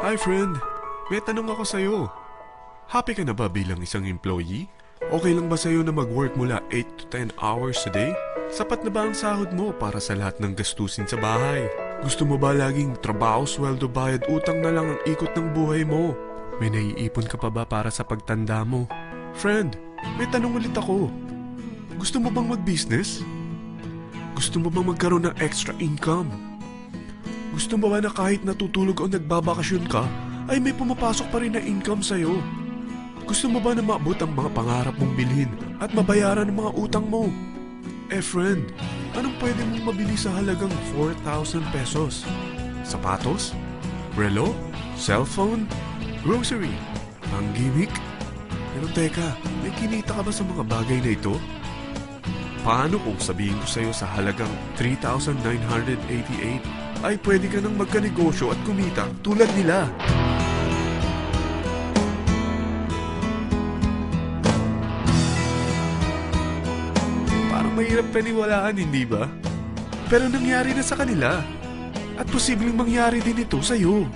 Hi friend, may tanong ako sa'yo. Happy ka na ba bilang isang employee? Okay lang ba sa'yo na mag-work mula 8 to 10 hours a day? Sapat na ba ang sahod mo para sa lahat ng gastusin sa bahay? Gusto mo ba laging trabaho, sweldo, bayad, utang na lang ang ikot ng buhay mo? May naiipon ka pa ba para sa pagtanda mo? Friend, may tanong ulit ako. Gusto mo bang mag-business? Gusto mo bang magkaroon ng extra income? Gusto mo ba na kahit natutulog o nagbabakasyon ka, ay may pumapasok pa rin na income sa'yo? Gusto mo ba na maabot ang mga pangarap mong bilhin at mabayaran ang mga utang mo? Friend, anong pwede mong mabili sa halagang 4,000 pesos? Sapatos? Relo? Cellphone? Grocery? Ang gimmick? Pero teka, may kinita ka ba sa mga bagay na ito? Paano kung sabihin ko sa'yo sa halagang 3,988 ay pwede ka nang magkanegosyo at kumita tulad nila? Parang mahirap paniwalaan, hindi ba? Pero nangyari na sa kanila. At posibleng mangyari din ito sa'yo.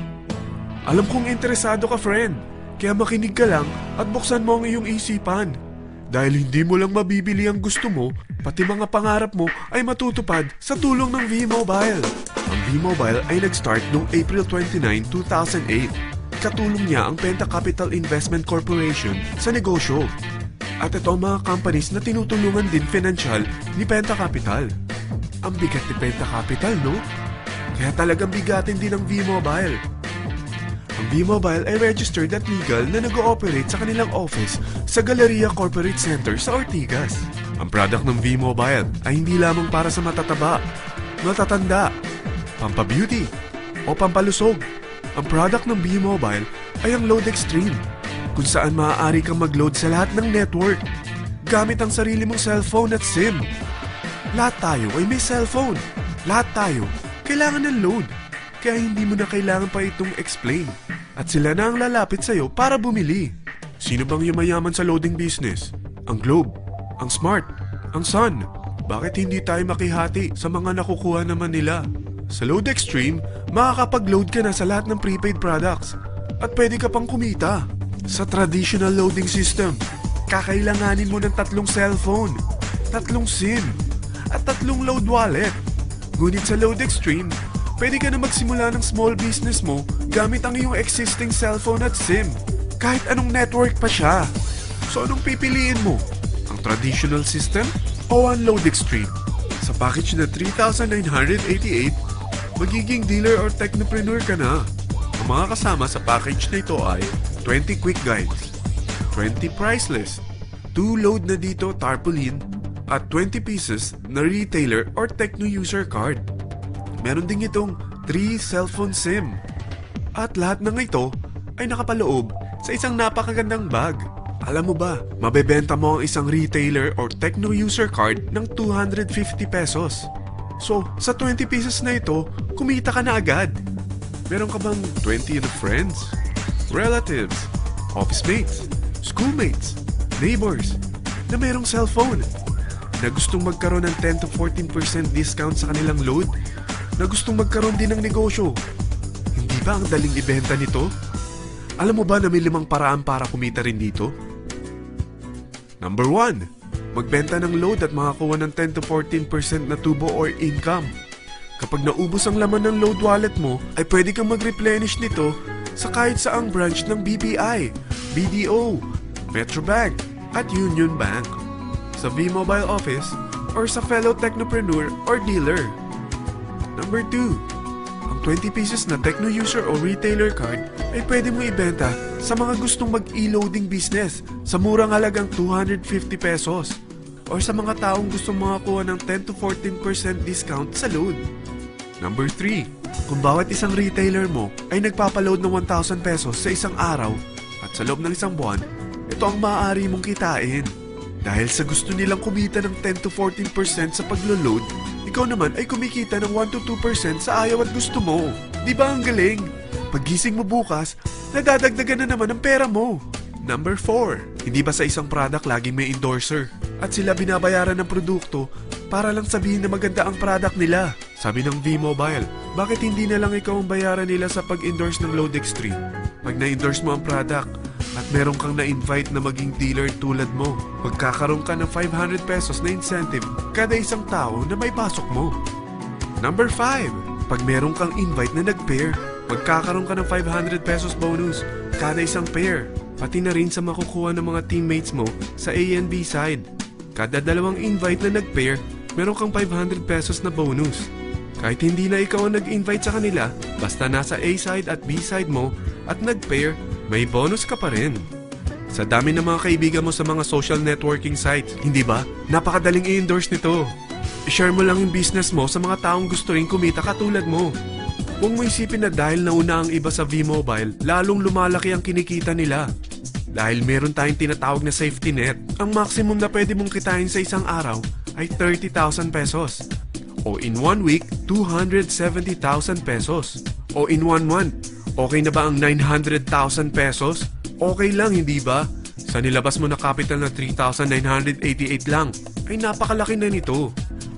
Alam kong interesado ka, friend. Kaya makinig ka lang at buksan mo ang iyong isipan. Dahil hindi mo lang mabibili ang gusto mo, pati mga pangarap mo ay matutupad sa tulong ng V-Mobile. Ang V-Mobile ay nag-start noong April 29, 2008. Katulong niya ang Penta Capital Investment Corporation sa negosyo. At ito ang mga companies na tinutulungan din financial ni Penta Capital. Ang bigat ni Penta Capital, no? Kaya talagang bigatin din ang V-Mobile. Ang V-Mobile ay registered at legal na nag-ooperate sa kanilang office sa Galleria Corporate Center sa Ortigas. Ang product ng V-Mobile ay hindi lamang para sa matataba, matatanda, pampabeauty, o pampalusog. Ang product ng V-Mobile ay ang Load Extreme, kung saan maaari kang mag-load sa lahat ng network gamit ang sarili mong cellphone at SIM. Lahat tayo ay may cellphone. Lahat tayo kailangan ng load. Kaya hindi mo na kailangan pa itong explain. At sila na ang lalapit sa'yo para bumili. Sino bang yumayaman sa loading business? Ang Globe, ang Smart, ang Sun. Bakit hindi tayo makihati sa mga nakukuha naman nila? Sa Load Extreme, makakapag-load ka na sa lahat ng prepaid products. At pwede ka pang kumita. Sa traditional loading system, kakailanganin mo ng 3 cellphone, 3 SIM, at 3 load wallet. Ngunit sa Load Extreme, pwede ka na magsimula ng small business mo gamit ang iyong existing cellphone at SIM. Kahit anong network pa siya. So anong pipiliin mo? Ang traditional system o ang Load Extreme? Sa package na 3,988, magiging dealer or technopreneur ka na. Ang mga kasama sa package na ito ay 20 quick guides, 20 price list, 2 load na dito tarpaulin, at 20 pieces na retailer or techno user card. Meron din itong 3 cellphone SIM. At lahat ng ito ay nakapaloob sa isang napakagandang bag. Alam mo ba, mabebenta mo ang isang retailer or techno user card ng 250 pesos. So, sa 20 pieces na ito, kumita ka na agad. Meron ka bang 20 na friends, relatives, office mates, schoolmates, neighbors na merong cellphone, na gustong magkaroon ng 10 to 14% discount sa kanilang load, na gustong magkaroon din ng negosyo? Hindi ba ang daling ibenta nito? Alam mo ba na may 5 paraan para kumita rin dito? Number 1, magbenta ng load at makakuha ng 10 to 14% na tubo or income. Kapag naubos ang laman ng load wallet mo, ay pwede kang mag-replenish nito sa kahit saang branch ng BPI, BDO, Metrobank, at Union Bank, sa V-Mobile office, or sa fellow technopreneur or dealer. Number 2, ang 20 pieces na techno user o retailer card ay pwede mo ibenta sa mga gustong mag-e-loading business sa murang halagang 250 pesos, or sa mga taong gustong makakuha ng 10 to 14% discount sa load. Number 3, kung bawat isang retailer mo ay nagpapaload ng 1,000 pesos sa isang araw at sa loob ng isang buwan, ito ang maaari mong kitain. Dahil sa gusto nilang kumita ng 10 to 14% sa paglo-load, ikaw naman ay kumikita ng 1 to 2% sa ayaw at gusto mo. Di ba ang galing? Paggising mo bukas, nadadagdagan na naman ang pera mo. Number 4, hindi ba sa isang product laging may endorser? At sila binabayaran ng produkto para lang sabihin na maganda ang product nila. Sa Sabi ng V-Mobile, bakit hindi na lang ikaw ang bayaran nila sa pag-endorse ng Load Extreme? Pag na-endorse mo ang product at meron kang na-invite na maging dealer tulad mo, magkakaroon ka ng 500 pesos na incentive kada isang tao na may pasok mo. Number 5, pag meron kang invite na nag-pair, magkakaroon ka ng 500 pesos bonus kada isang pair, pati na rin sa makukuha ng mga teammates mo sa A and B side. Kada dalawang invite na nag-pair, meron kang 500 pesos na bonus. Kahit hindi na ikaw ang nag-invite sa kanila, basta nasa A side at B side mo at nag-pair, may bonus ka pa rin. Sa dami ng mga kaibigan mo sa mga social networking sites, hindi ba? Napakadaling i-endorse nito. I-share mo lang yung business mo sa mga taong gusto rin kumita katulad mo. Huwag mo isipin na dahil nauna ang iba sa V-Mobile, lalong lumalaki ang kinikita nila. Dahil meron tayong tinatawag na safety net, ang maximum na pwede mong kitain sa isang araw ay 30,000 pesos. O in 1 week, 270,000 pesos. O in 1 month, okay na ba ang 900,000 pesos? Okay lang, hindi ba? Sa nilabas mo na capital na 3,988 lang, ay napakalaki na nito.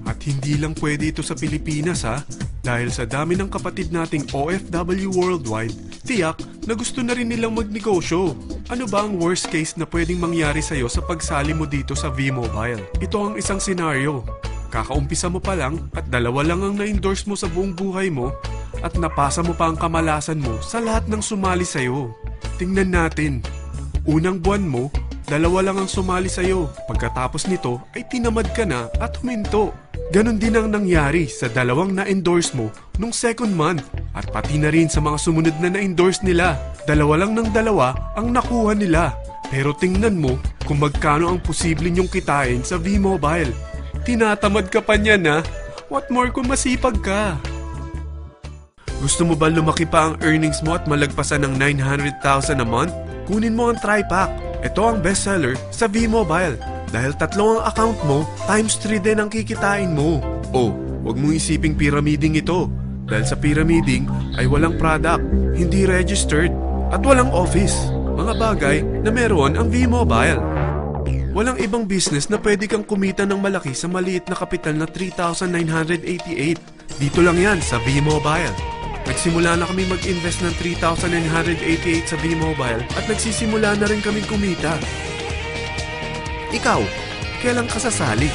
At hindi lang pwede ito sa Pilipinas ha, dahil sa dami ng kapatid nating OFW worldwide, tiyak na gusto na rin nilang magnegosyo. Ano ba ang worst case na pwedeng mangyari sa'yo sa pagsali mo dito sa V-Mobile? Ito ang isang senaryo. Kakaumpisa mo pa lang at 2 lang ang na-endorse mo sa buong buhay mo at napasa mo pa ang kamalasan mo sa lahat ng sumali sa'yo. Tingnan natin. Unang buwan mo, 2 lang ang sumali sa'yo. Pagkatapos nito ay tinamad ka na at huminto. Ganon din ang nangyari sa 2 na-endorse mo nung second month at pati na rin sa mga sumunod na na-endorse nila. 2 lang ng 2 ang nakuha nila. Pero tingnan mo kung magkano ang posible nyong kitain sa V-Mobile. Tinatamad ka pa niyan ha? What more kung masipag ka? Gusto mo ba lumaki pa ang earnings mo at malagpasan ng 900,000 a month? Kunin mo ang TriPack. Ito ang bestseller sa V-Mobile. Dahil 3 ang account mo, times 3 din ang kikitain mo. Oh, huwag mong isiping pyramiding ito. Dahil sa pyramiding ay walang product, hindi registered, at walang office. Mga bagay na meron ang V-Mobile. Walang ibang business na pwede kang kumita ng malaki sa maliit na kapital na 3,988. Dito lang yan sa V-Mobile. Nagsimula na kami mag-invest ng 3,988 sa V-Mobile at nagsisimula na rin kami kumita. Ikaw, kailan ka sasali?